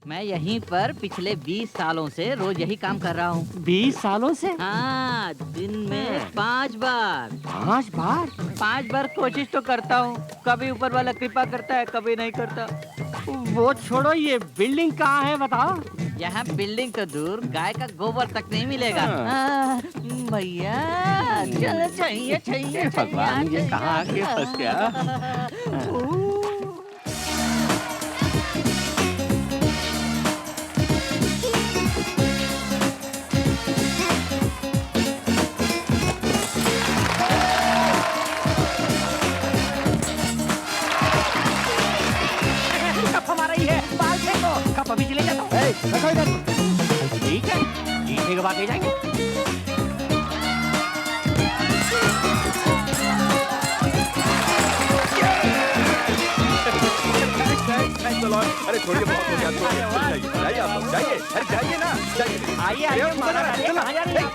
मैं यहीं पर पिछले 20 सालों से रोज यही काम कर रहा हूँ। 20 सालों से? हाँ, दिन में 5 बार। 5 बार? 5 बार कोशिश तो करता हूँ। कभी ऊपर वाला कृपा करता है, कभी नहीं करता। वो छोड़ो, ये बिल्डिंग कहाँ है बताओ? यहाँ बिल्डिंग तो दूर, गाय का गोबर तक नहीं मिलेगा। भैया चलो, चाहिए चाहिए। भगवान, ये कहाँ आके फंस गया? कप अभी चले जाता हूँ। ठीक है, जीतने के बाद ले जाएंगे। अरे थोड़ी बहुत हो गया, जाइए आप लोग, जाइए, अरे जाइए ना, जाइए। आइए, कहाँ जा रहे हैं?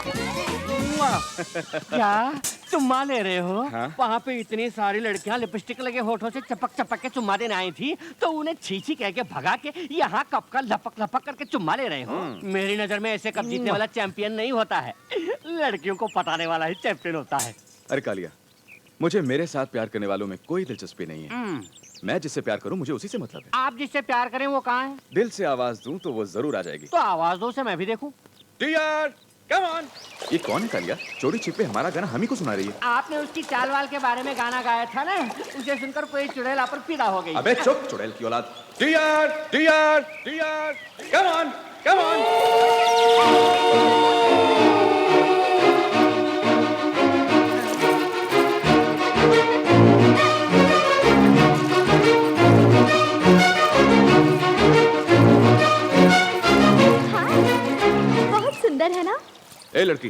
क्या चुम्मा ले रहे हो? हाँ? वहाँ पे इतनी सारी लड़कियाँ लिपस्टिक लगे होठों से चपक चपक के चुम्मा देने आई थी, तो उन्हें छी कह के भगा के यहाँ कप का लपक लपक करके चुम्मा ले रहे हो? मेरी नजर में ऐसे कप जीतने वाला चैंपियन नहीं होता है, लड़कियों को पटाने वाला ही चैंपियन होता है। अरे कालिया, मुझे मेरे साथ प्यार करने वालों में कोई दिलचस्पी नहीं है। मैं जिससे प्यार करूं मुझे उसी से मतलब है। आप जिससे प्यार करें वो कहाँ है? दिल से आवाज दूं तो वो जरूर आ जाएगी। तो आवाज दो से मैं भी देखूं। Dear, come on. ये कौन है कालिया? चोरी छिपे हमारा गाना हम ही को सुना रही है। आपने उसकी चाल वाल के बारे में गाना गाया था ना, उसे सुनकर कोई चुड़ैल पर फिदा हो गई। अबे चुप, चुड़ैल की औलाद। Dear, dear, dear, come on, come on. सुंदर है ना? ए लड़की,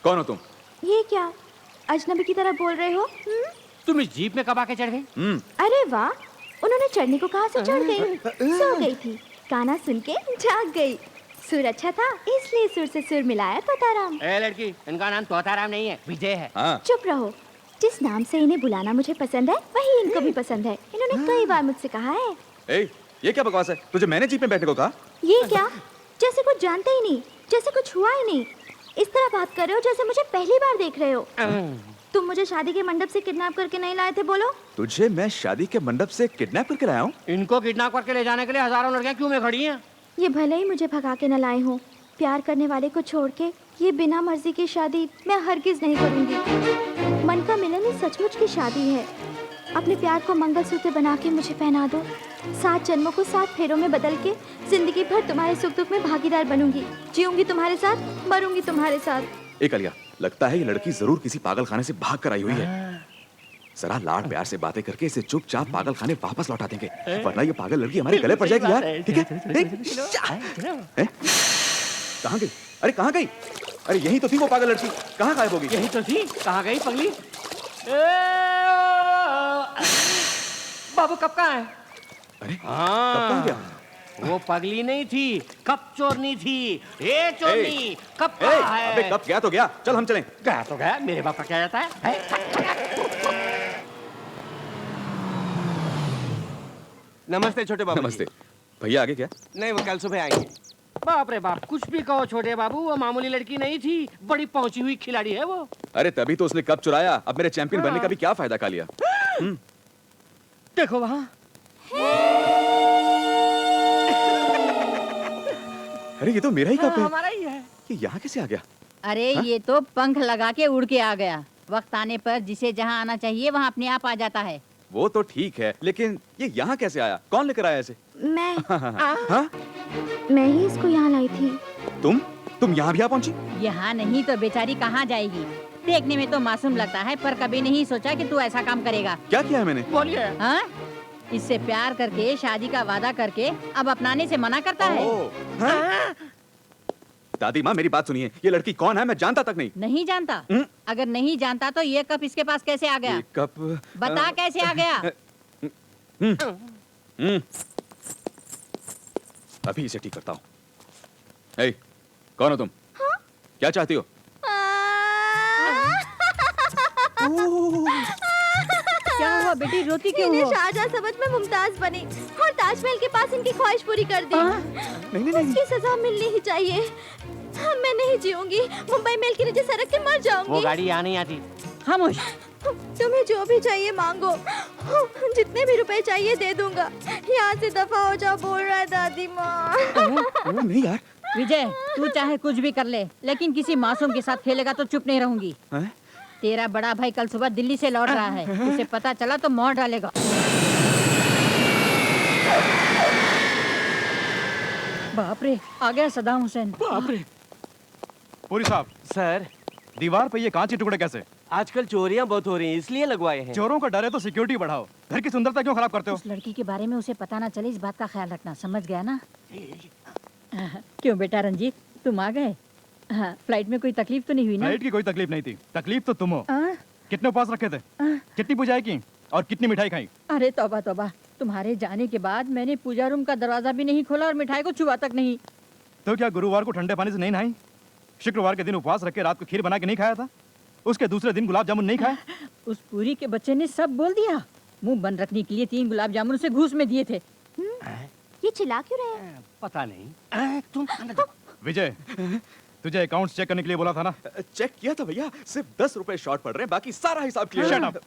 कौन हो तुम? ये क्या अजनबी की तरह बोल रहे हो? तुम इस जीप में कब आके चढ़ गई? अरे वाह, उन्होंने चढ़ने को कहा से चढ़ गई। सो गई थी, गाना सुन के जाग गई। सुर अच्छा था इसलिए सुर से सुर मिलाया तोताराम। ए लड़की, इनका नाम तोताराम नहीं है, विजय है। हाँ। चुप रहो। जिस नाम से इन्हें बुलाना मुझे पसंद है वही इनको भी पसंद है। इन्होंने कई बार मुझसे कहा है। ए, ये क्या बकवास है? तुझे मैंने जीप में बैठने को कहा? ये क्या, जैसे कुछ जानते ही नहीं, जैसे कुछ हुआ ही नहीं। इस तरह बात कर रहे हो जैसे मुझे पहली बार देख रहे हो। तुम मुझे शादी के मंडप से किडनैप करके नहीं लाए थे, बोलो? तुझे मैं शादी के मंडप से किडनैप करके लाया हूँ? इनको किडनैप करके ले जाने के लिए हजारों लड़कियां क्यों में खड़ी हैं? ये भले ही मुझे भगा के न लाए हो, प्यार करने वाले को छोड़ के ये बिना मर्जी की शादी मैं हरगिज नहीं करूंगी। मन का मिलन ही सचमुच की शादी है। अपने प्यार को मंगलसूत्र बना के मुझे पहना दो। 7 जन्मों को 7 फेरों में बदल के जिंदगी भर तुम्हारे सुख दुख में भागीदार बनूंगी। जीऊंगी तुम्हारे साथ, मरूंगी तुम्हारे साथ। एक अलिया, लगता है ये लड़की जरूर किसी पागल खाने से भाग कर आई हुई है। जरा लाड प्यार से बातें करके इसे चुपचाप पागल खाने वापस लौटा देंगे, वरना ये पागल लड़की हमारे गले पड़ जाएगी यार। ठीक है? कहाँ गई? अरे कहाँ गई? अरे यही तो थी वो पागल लड़की, कहाँ गायब हो गई? यही तो थी, कहाँ गई पगली? बाबू कब कहाँ है? अरे कब कहाँ गया? वो पगली नहीं थी, कप चोरनी थी। ए चोरनी, कप कहाँ है? अबे कब गया तो गया, चल हम चलें। गया तो गया, मेरे बाप का क्या जाता है? नमस्ते छोटे बाबू। नमस्ते भैया, आगे क्या? नहीं, वो कल सुबह आएंगे। बाप रे बाप, कुछ भी कहो छोटे बाबू, वो मामूली लड़की नहीं थी, बड़ी पहुंची हुई खिलाड़ी है वो। अरे तभी तो उसने कप चुराया, अब मेरे चैंपियन बनने का भी क्या फायदा कालिया? देखो वहाँ। अरे ये तो मेरा ही कप है। हमारा ही है। ये यहाँ कैसे आ गया? अरे ये तो पंख लगा के उड़ के आ गया। वक्त आने पर जिसे जहाँ आना चाहिए वहाँ अपने आप आ जाता है। वो तो ठीक है, लेकिन ये यहाँ कैसे आया? कौन लेकर आया इसे? मैं हाँ? मैं ही इसको यहाँ लाई थी। तुम यहाँ भी आ पहुँची? यहाँ नहीं तो बेचारी कहाँ जाएगी? देखने में तो मासूम लगता है, पर कभी नहीं सोचा कि तू ऐसा काम करेगा। क्या किया है मैंने? बोलिए। हाँ? इससे प्यार करके शादी का वादा करके अब अपनाने से मना करता है। हाँ? दादी माँ मेरी बात सुनिए, ये लड़की कौन है? मैं जानता तक नहीं। नहीं जानता? अगर नहीं जानता तो ये कप इसके पास कैसे आ गया? ये कप बता कैसे आ गया? अभी इसे ठीक करता हूँ। ए, कौन हो तुम? हाँ? क्या चाहती हो? क्या हुआ हुआ बेटी, रोती क्यों इन्हें हो? शाहजहां समझ में मुमताज बनी और ताजमहल के पास इनकी ख्वाहिश पूरी कर दी। उसकी सजा मिलनी ही चाहिए। मैं नहीं जीऊंगी, मुंबई मेल की नीचे सड़क के मर वो जाऊंगी। गाड़ी यहाँ नहीं आती। खामोश। तुम्हें जो भी चाहिए मांगो, जितने भी रुपए चाहिए दे दूंगा। यहाँ से दफा हो जाओ, बोल रहा है दादी माँ। नहीं यार। विजय, तू चाहे कुछ भी कर ले, लेकिन किसी मासूम के साथ खेलेगा तो चुप नहीं रहूंगी। हैं? तेरा बड़ा भाई कल सुबह दिल्ली से लौट रहा है, उसे पता चला तो मोहर डालेगा। बाप रे, आ गया सदाम हुसैन। बाप रे। पूरी साहब, सर, दीवार पे ये कांच के टुकड़े कैसे? आजकल चोरियां बहुत हो रही हैं, इसलिए लगवाए हैं। चोरों का डर है तो सिक्योरिटी बढ़ाओ। घर की सुंदरता क्यों खराब करते हो? उस लड़की के बारे में उसे पता ना चले, इस बात का ख्याल रखना, समझ गया ना? क्यों बेटा रंजीत, तुम आ गए? हाँ, फ्लाइट में कोई तकलीफ तो नहीं हुई ना? फ्लाइट की कोई तकलीफ नहीं थी, तकलीफ तो तुम हो। हाँ? कितने उपवास रखे थे? कितनी पूजाएं की और कितनी मिठाई खाई? अरे तौबा तौबा, तुम्हारे जाने के बाद मैंने पूजा रूम का दरवाजा भी नहीं खोला और मिठाई को छुआ तक नहीं। तो क्या गुरुवार को ठंडे पानी से नहीं नहाई? शुक्रवार के दिन उपवास रख के रात को खीर बना के नहीं खाया था? उसके दूसरे दिन गुलाब जामुन नहीं खाए? उस पूरी के बच्चे ने सब बोल दिया। मुंह बंद रखने के लिए 3 गुलाब जामुन उसे घूस में दिए थे। ये चिल्ला क्यों रहे हैं? पता नहीं। तुम अंदर जाओ। विजय, तुझे अकाउंट्स चेक करने के लिए बोला था ना? चेक किया था भैया, सिर्फ 10 रुपए शॉर्ट पड़ रहे हैं, बाकी सारा हिसाब क्लियर Shut है। up!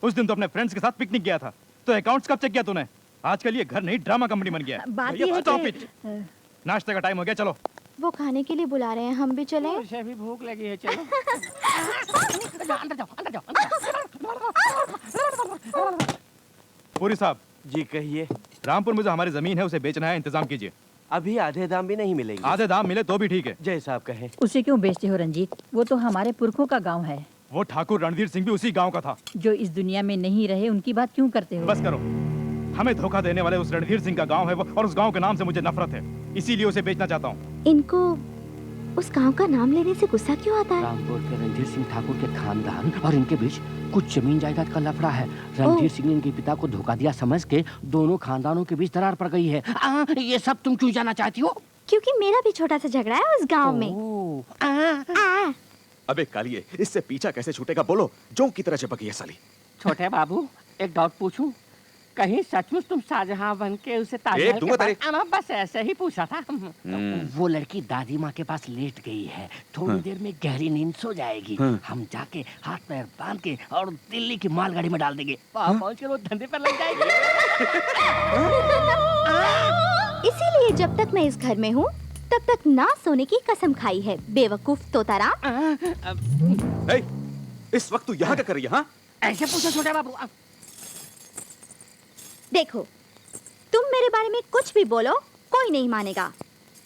उस दिन तो अपने फ्रेंड्स के साथ पिकनिक गया था, तो अकाउंट्स कब चेक किया तूने? आजकल ये घर नहीं ड्रामा कंपनी बन गया है। बात भैया, ये है stop कि it! नाश्ते का टाइम हो गया, चलो। वो खाने के लिए बुला रहे हैं, हम भी चलें? मुझे भी भूख लगी है, चलो। अंदर जाओ, अंदर जाओ, अंदर जाओ। पूरी साहब, जी कहिए। रामपुर में जो हमारी जमीन है उसे बेचना है, इंतजाम कीजिए। अभी आधे दाम भी नहीं मिलेंगे। आधे दाम मिले तो भी ठीक है। जय साहब कहे। उसे क्यों बेचते हो रंजीत? वो तो हमारे पुरखों का गांव है। वो ठाकुर रणधीर सिंह भी उसी गांव का था। जो इस दुनिया में नहीं रहे उनकी बात क्यों करते हो? बस करो, हमें धोखा देने वाले उस रणधीर सिंह का गांव है वो, और उस गांव के नाम से मुझे नफरत है, इसीलिए उसे बेचना चाहता हूँ। इनको उस गांव का नाम लेने से गुस्सा क्यों आता है? रामपुर के रणधीर सिंह ठाकुर के खानदान और इनके बीच कुछ जमीन जायदाद का लफड़ा है। रणधीर सिंह ने इनके पिता को धोखा दिया समझ के दोनों खानदानों के बीच दरार पड़ गई है। ये सब तुम क्यों जाना चाहती हो? क्योंकि मेरा भी छोटा सा झगड़ा है उस गांव में। अबे कालिए, इससे पीछा कैसे छूटेगा? बोलो, जोंक की तरह चिपकी है साली। छोटे बाबू, एक डाउट पूछूं? कहीं सचमुच तुम शाहजहां बन के उसे एक ताजमहल दूंगा के तेरे। पास? बस ऐसे ही पूछा था। वो लड़की दादी माँ के पास लेट गई है, थोड़ी देर में गहरी नींद सो जाएगी। हम जाके हाथ पैर बांध के और दिल्ली की मालगाड़ी में डाल देंगे। वहाँ पहुँच कर वो धंधे पर लग जाएगी। इसीलिए जब तक मैं इस घर में हूँ तब तक ना सोने की कसम खाई है, बेवकूफ तोताराम। ए, इस वक्त तू यहाँ क्या कर रही है? हाँ? ऐसे पूछो छोटे बाबू। देखो, तुम मेरे बारे में कुछ भी बोलो, कोई नहीं मानेगा।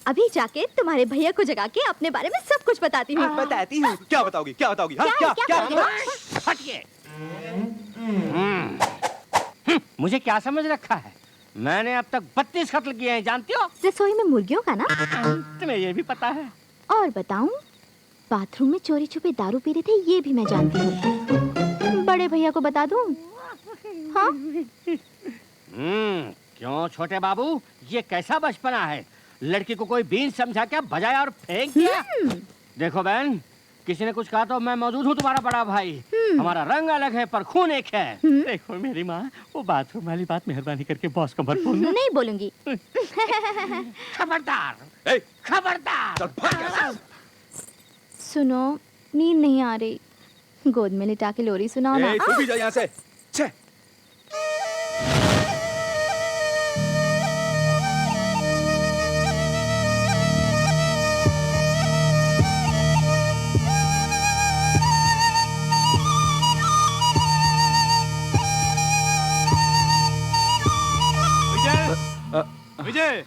अभी जाके तुम्हारे भैया को जगा के अपने बारे में सब कुछ बताती हूँ। बताती हूँ। क्या बताओगी? क्या बताओगी? हाँ? क्या हटिए। मुझे क्या समझ रखा है? मैंने अब तक 32 कत्ल किए हैं, जानती हो? रसोई में मुर्गियों का ना? तुम्हें ये भी पता है? और बताऊं, बाथरूम में चोरी छुपे दारू पी रहे थे, ये भी मैं जानती हूँ। बड़े भैया को बता दूं? हाँ? क्यों छोटे बाबू, ये कैसा बचपना है? लड़की को कोई बीन समझा क्या बजाया और फेंक दिया? देखो बहन, किसी ने कुछ कहा तो मैं मौजूद हूँ, तुम्हारा बड़ा भाई। हमारा रंग अलग है पर खून एक है। देखो मेरी माँ, वो बाथरूम वाली बात मेहरबानी करके बॉस को मत बोलना। नहीं बोलूंगी। खबरदार, ए, खबरदार। चल भाग यहाँ से। सुनो, नींद नहीं आ रही, गोद में लिटा के लोरी सुनाओ ना। ए, तू भी जा यहाँ से। छे। विजय,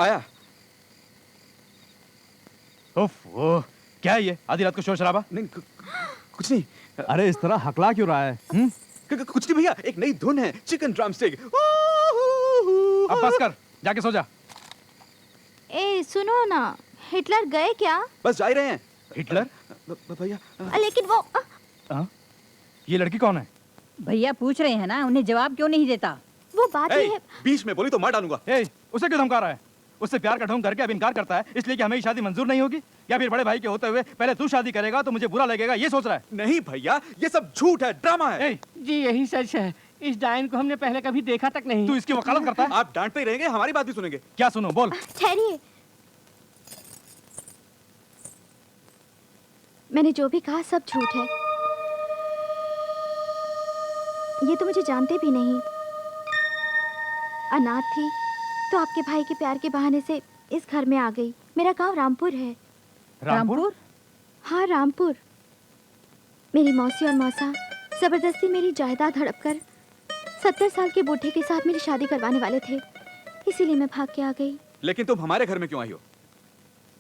आया। उफ, वो क्या है ये आधी रात को शोर शराबा? नहीं, कुछ नहीं। अरे इस तरह हकला क्यों रहा है? कुछ नहीं भैया, एक नई धुन है, चिकन ड्रम स्टिक। अब बस कर, जाके सो जा। ए सुनो ना, हिटलर गए क्या? बस जा ही रहे हैं। हिटलर? भैया। लेकिन वो ये लड़की कौन है? भैया पूछ रहे हैं ना, उन्हें जवाब क्यों नहीं देता? वो बात ये है। बीच में बोली तो मार डालूंगा। ए, उसे क्यों धमका रहा है? उससे प्यार का ढोंग करके अब इनकार करता है इसलिए कि हमें ये शादी मंजूर नहीं होगी, या फिर बड़े भाई के होते हुए पहले तू शादी करेगा तो मुझे बुरा लगेगा, ये सोच रहा है? नहीं भैया, ये सब झूठ है, ड्रामा है। ए, जी यही सच है। इस डायन को हमने पहले कभी देखा तक नहीं। तू इसकी वकालत करता है? आप डांटते ही रहेंगे, हमारी बात भी सुनेंगे। क्या सुनो, बोल। ठहरिए, मैंने जो भी कहा सब झूठ है। ये तो मुझे जानते भी नहीं। अनाथ थी तो आपके भाई के प्यार के बहाने से इस घर में आ गई। मेरा गांव रामपुर है। रामपुर? हाँ, रामपुर। मेरी मौसी और मौसा जबरदस्ती मेरी जायदाद हड़प कर 70 साल के बूढ़े के साथ मेरी शादी करवाने वाले थे, इसीलिए मैं भाग के आ गई। लेकिन तुम हमारे घर में क्यों आई हो?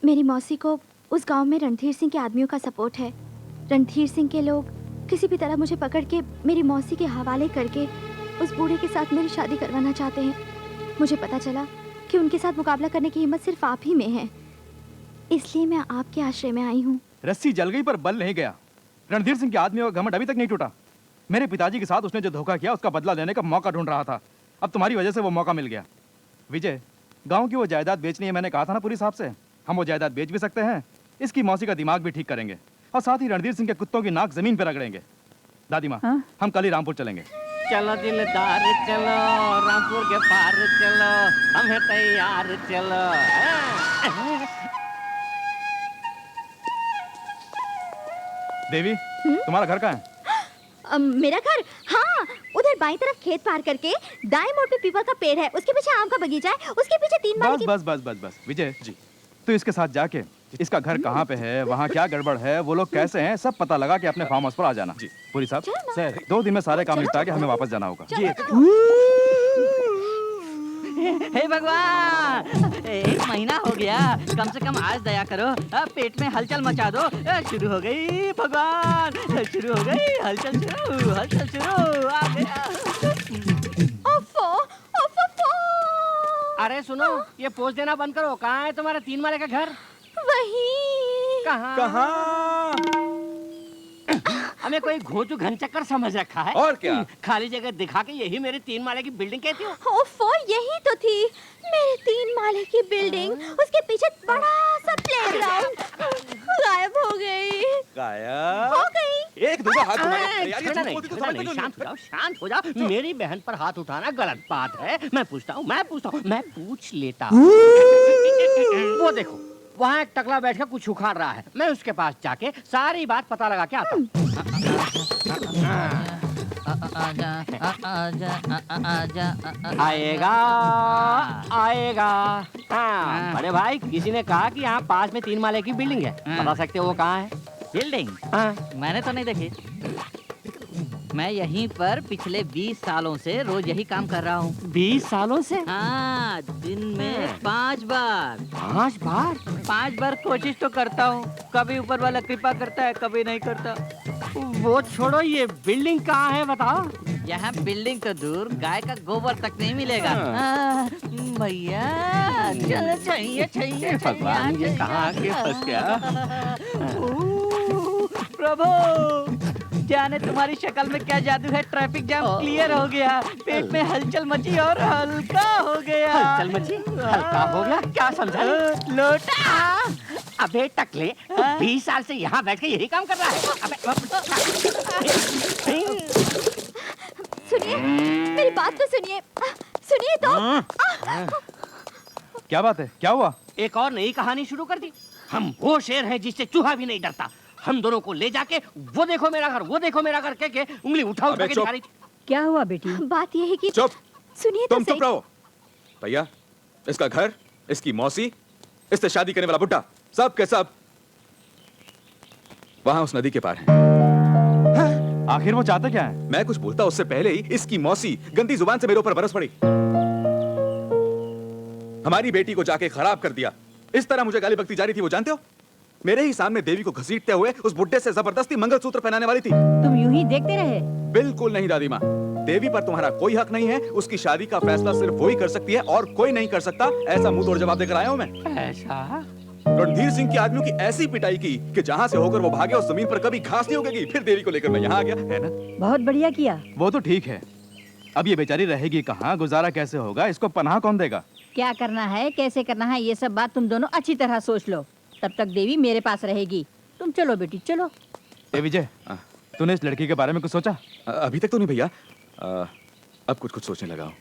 मेरी मौसी को उस गांव में रणधीर सिंह के आदमियों का सपोर्ट है। रणधीर सिंह के लोग किसी भी तरह मुझे पकड़ के मेरी मौसी के हवाले करके उस बूढ़े के साथ मेरी शादी करवाना चाहते हैं। मुझे पता चला कि उनके साथ मुकाबला करने की हिम्मत सिर्फ आप ही में है, इसलिए मैं आपके आश्रय में आई हूँ। रस्सी जल गई पर बल नहीं गया। रणधीर सिंह के आदमियों का घमंड अभी तक नहीं टूटा। मेरे पिताजी के साथ उसने जो धोखा किया उसका बदला लेने का मौका ढूंढ रहा था। अब तुम्हारी वजह से वो मौका मिल गया। विजय, गांव की वो जायदाद बेचनी है, मैंने कहा था ना पुरी साहब से। हम वो जायदाद बेच भी सकते हैं, इसकी मौसी का दिमाग भी ठीक करेंगे और साथ ही रणधीर सिंह के कुत्तों की नाक जमीन पर रगड़ेंगे। दादी माँ, हाँ? हम कल ही रामपुर चलेंगे। चलो दिलदार चलो, रामपुर के पार चलो, हम है तैयार चलो। देवी, तुम्हारा घर कहाँ है? मेरा घर, हाँ, उधर बाईं तरफ खेत पार करके दाएं मोड़ पे पीपल का पेड़ है, उसके पीछे आम का बगीचा है, उसके पीछे 3 माले बस की। बस बस बस बस विजय जी, तो इसके साथ जाके इसका घर कहाँ पे है, वहाँ क्या गड़बड़ है, वो लोग कैसे हैं, सब पता लगा के अपने फार्म हाउस पर आ जाना। जी पुरी साहब, सर 2 दिन में सारे काम निपटा के हमें वापस जाना होगा। जी हे भगवान, 1 महीना हो गया, कम से कम आज दया करो। पेट में हलचल मचा दो। शुरू हो गई भगवान, शुरू हो गई हलचल, हलचल शुरू, आ गया। ओफो, ओफो। अरे सुनो, ये पोज देना बंद करो। कहाँ है तुम्हारा 3 माले का घर? वही कहाँ? कहाँ? हमें कोई घोंचू घन चक्कर समझ रखा है। और क्या? खाली जगह दिखा के यही मेरी 3 माले की बिल्डिंग कहती हो? ओफो, यही तो थी मेरे 3 माले की बिल्डिंग, उसके पीछे बड़ा सा प्लेग्राउंड। गायब हो गई। गायब हो गई। एक दूसरा हाथ उठाने अरे, यार, ये छोड़ना झूठ नहीं, बोलती तो छोड़ना समझते नहीं, क्यों शांत हो जाओ, शांत हो जाओ। मेरी बहन पर हाथ उठाना गलत बात है। मैं पूछता हूँ, मैं पूछ लेता हूँ। वो देखो, वहाँ एक टकला बैठ कर कुछ उखाड़ रहा है। मैं उसके पास जाके सारी बात पता लगा के आता हूँ। आएगा आएगा। हाँ, बड़े भाई, किसी ने कहा कि यहाँ पास में 3 माले की बिल्डिंग है, बता सकते हो वो कहाँ है? बिल्डिंग? हाँ। मैंने तो नहीं देखी। मैं यहीं पर पिछले 20 सालों से रोज यही काम कर रहा हूँ। 20 सालों से? हाँ, दिन में 5 बार। 5 बार? 5 बार कोशिश तो करता हूँ, कभी ऊपर वाला कृपा करता है, कभी नहीं करता। वो छोड़ो, ये बिल्डिंग कहाँ है बताओ? यहाँ बिल्डिंग तो दूर, गाय का गोबर तक नहीं मिलेगा। भैया चलो, चाहिए चाहिए। भगवान, ये कहाँ आके फंस गया? प्रभु, जाने तुम्हारी शक्ल में क्या जादू है। ट्रैफिक जाम क्लियर हो गया, पेट में हलचल मची और हल्का हो गया। हलचल मची, हल्का हो गया? क्या समझा? लोटा। अबे टकले, तू 20 साल से यहाँ बैठ के यही काम कर रहा है? सुनिए, मेरी बात तो सुनिए। सुनिए तो। क्या बात है, क्या हुआ? एक और नई कहानी शुरू कर दी। हम वो शेर हैं जिससे चूहा भी नहीं डरता। हम दोनों को ले जाके वो देखो मेरा घर, वो देखो मेरा घर कह के उंगली उठा उठा के दिखा रही थी। क्या हुआ बेटी? बात यह है कि चुप। सुनिए तो तुम सही। चुप रहो। भैया, इसका घर, इसकी मौसी, इससे शादी करने वाला बुड्ढा, सब के सब वहां उस नदी के पार हैं। आखिर वो चाहते क्या है? मैं कुछ बोलता उससे पहले ही इसकी मौसी गंदी जुबान से मेरे ऊपर बरस पड़ी। हमारी बेटी को जाके खराब कर दिया। इस तरह मुझे गाली बकती जा रही थी, वो जानते हो? मेरे ही सामने देवी को घसीटते हुए उस बुड्ढे से जबरदस्ती मंगलसूत्र पहनाने वाली थी। तुम यूं ही देखते रहे? बिल्कुल नहीं दादी माँ, देवी पर तुम्हारा कोई हक नहीं है। उसकी शादी का फैसला सिर्फ वो ही कर सकती है और कोई नहीं कर सकता। ऐसा मुंह तोड़ जवाब देकर आया हूं मैं। ऐसा? रणधीर सिंह के आदमियों की ऐसी पिटाई की कि जहां से होकर वो भागे उस जमीन पर कभी घास नहीं उगेगी। फिर देवी को लेकर मैं यहाँ आ गया, है ना? बहुत बढ़िया किया। वो तो ठीक है, अब ये बेचारी रहेगी कहाँ, गुजारा कैसे होगा, इसको पनाह कौन देगा? क्या करना है, कैसे करना है, ये सब बात तुम दोनों अच्छी तरह सोच लो। तब तक देवी मेरे पास रहेगी। तुम चलो बेटी, चलो। ए विजय, तूने इस लड़की के बारे में कुछ सोचा? अभी तक तो नहीं भैया, अब कुछ कुछ सोचने लगा हूँ।